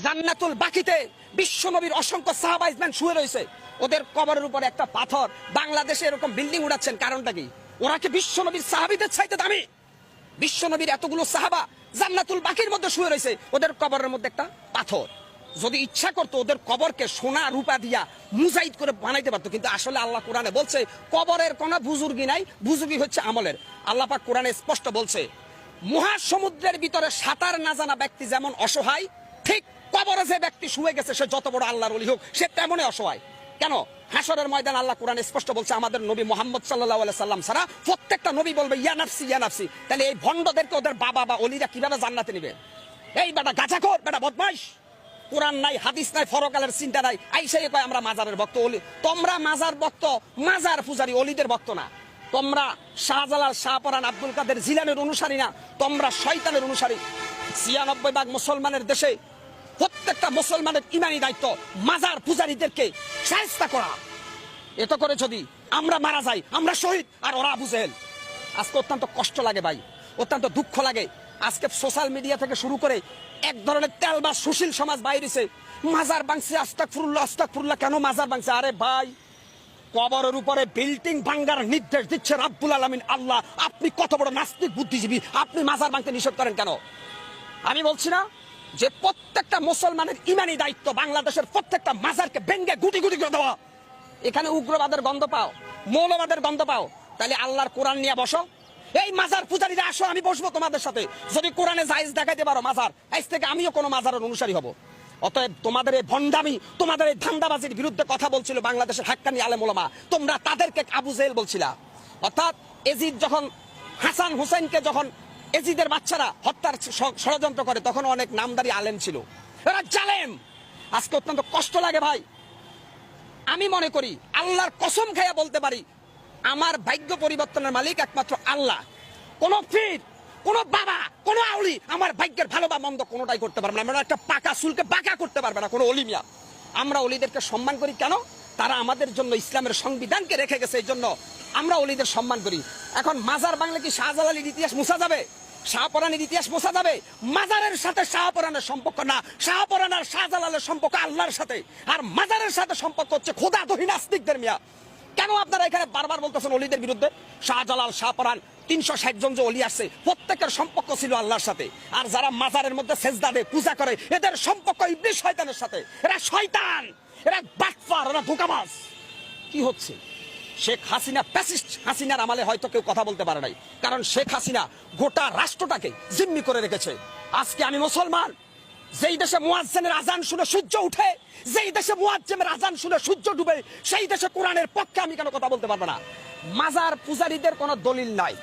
জান্নাতুল বাকিতে বিশ্বনবীর অসংখ্য সাহাবা ইজমান শুয়ে রয়েছে, ওদের কবরের উপরে একটা পাথর। বাংলাদেশে এরকম বিল্ডিং উড়াচ্ছেন, কারণটা কি? ওরা কি বিশ্বনবীর সাহাবীদের চাইতে দামি? বিশ্বনবীর এতগুলো সাহাবা জান্নাতুল বাকির মধ্যে শুয়ে রয়েছে, ওদের কবরের মধ্যে একটা পাথর। যদি ইচ্ছা করতো ওদের কবরকে সোনা রূপা দিয়া মুজাইদ করে বানাইতে পারতো, কিন্তু আসলে আল্লাহ কোরআনে বলছে কবরের কোনো বুজুর্গি নাই, বুজুর্গি হচ্ছে আমলের। আল্লাহ পাক কোরআনে স্পষ্ট বলছে মহাসমুদ্রের ভিতরে সাঁতার না জানা ব্যক্তি যেমন অসহায়, ঠিক কবরে যে ব্যক্তি শুয়ে গেছে সে যত বড় আল্লাহর ওলি হোক সে তেমনই অসহায়। কেন? হাসরের ময়দান আল্লাহ কোরআনে স্পষ্ট বলছে আমাদের নবী মুহাম্মদ সাল্লাল্লাহু আলাইহি সাল্লাম ছাড়া প্রত্যেকটা নবী বলবে ইয়া নাফসি ইয়া নাফসি। তাহলে এই ভণ্ডদেরকে ওদের বাবা বা ওলিরা কিভাবে জান্নাতে নেবে? এই বেটা গাঁজাখোর, বেটা বদমাইশ, কোরআন নাই, হাদিস নাই, ফরকালের চিন্তা নাই, আইসাই কয় আমরা মাজারের ভক্ত। ওলি তোমরা মাজার ভক্ত, মাজার পূজারী, অলিদের ভক্ত না। তোমরা শাহজালাল, শাহপরান, আব্দুল কাদের জিলানের অনুসারী না, তোমরা শয়তানের অনুসারী। ৯৬% মুসলমানের দেশে প্রত্যেকটা মুসলমানের ইমানি দায়িত্ব মাজার পূজারীদেরকে শায়েস্তা করা। এত করে যদি আমরা মারা যাই, আমরা শহীদ, আর ওরা আবু জেহেল। আজকে অত্যন্ত কষ্ট লাগে ভাই, অত্যন্ত দুঃখ লাগে। আজকে সোশ্যাল মিডিয়া থেকে শুরু করে এক ধরনের তেলবাজ সুশীল সমাজ বাইরেছে, মাজার ভাঙছে, আস্তাগফিরুল্লাহ আস্তাগফিরুল্লাহ। কেন মাজার ভাঙছে? আরে ভাই, কবরের উপরে বিল্ডিং ভাঙ্গার নির্দেশ দিচ্ছে রাব্বুল আলামিন আল্লাহ। আপনি কত বড় নাস্তিক বুদ্ধিজীবী, আপনি মাজার ভাঙতে নিষেধ করেন কেন? আমি বলছি না যে প্রত্যেকটা মুসলমানের ইমানি দায়িত্ব বাংলাদেশের প্রত্যেকটা মাজারকে ভেঙ্গে গুটি গুটি করে দেওয়া। এখানে উগ্রবাদের গন্ধ পাও, মৌলবাদের গন্ধ পাও, তাহলে আল্লাহর কোরআন নিয়ে বসো। এই মাজার পূজারীরা আসো, আমি বসবো তোমাদের সাথে। যদি কোরআনে জায়েজ দেখাইতে পারো মাজার, আজ থেকে আমিও কোনো মাজারের অনুসারী হব। অতএব তোমাদের এই ভণ্ডামি, তোমাদের এই ধান্দাবাজির বিরুদ্ধে কথা বলছিল বাংলাদেশের হাক্কানি আলেম ওলামা। তোমরা তাদেরকে আবু জেহেল বলছিলা। অর্থাৎ এজিদ যখন হাসান হুসাইনকে যখন এজিদের বাচ্চারা হত্যার ষড়যন্ত্র করে, তখন অনেক নামদারি আলেম ছিল, এরা জালেম। আজকে অত্যন্ত কষ্ট লাগে ভাই। আমি মনে করি আল্লাহর কসম খাইয়া বলতে পারি আমার ভাগ্য পরিবর্তনের মালিক একমাত্র আল্লাহ। কোন পীর, কোন বাবা, কোন আউলি আমার ভাগ্যের ভালো বা মন্দ কোনোটাই করতে পারবে না। আমরা একটা পাকা চুলকে বাঁকা করতে পারবে না কোনো অলিমিয়া। আমরা অলিদেরকে সম্মান করি কেন? তারা আমাদের জন্য ইসলামের সংবিধানকে রেখে গেছে, এই জন্য আমরা অলিদের সম্মান করি। এখন মাজার বাংলা কি শাহজালালের ইতিহাস মুছা যাবে? শাহপরানের ইতিহাস মোছা যাবে? মাজারের সাথে শাহপরানের সম্পর্ক না, শাহপরান আর শাহজালালের সম্পর্ক আল্লাহর সাথে, আর মাজারের সাথে সম্পর্ক হচ্ছে খোদাদহী নাস্তিকদের। মিয়া, কেন আপনারা এখানে বারবার বলতেছেন অলিদের বিরুদ্ধে? শাহজালাল, শাহপরান, ৩৬০ জন যে অলি আসছে প্রত্যেকের সম্পর্ক ছিল আল্লাহর সাথে। আর যারা মাজারের মধ্যে সেজদা দেয়, পূজা করে, এদের সম্পর্ক ইবলিস শয়তানের সাথে। এরা শয়তান, এরা বাটপার, এরা ধোঁকাবাজ। কি হচ্ছে? শেখ হাসিনা প্যাসিস্ট, হাসিনার আমলে হয়তো কেউ কথা বলতে পারে নাই, কারণ শেখ হাসিনা গোটা রাষ্ট্রটাকে জিম্মি করে রেখেছে। আজকে আমি মুসলমান, যেই দেশে মুয়াজ্জিনের আজান শুনে সূর্য উঠে, যেই দেশে মুয়াজ্জিনের আজান শুনে সূর্য ডুবে, সেই দেশে কোরআনের পক্ষে আমি কেন কথা বলতে পারবো না? মাজার পূজারীদের কোনো দলিল নাই।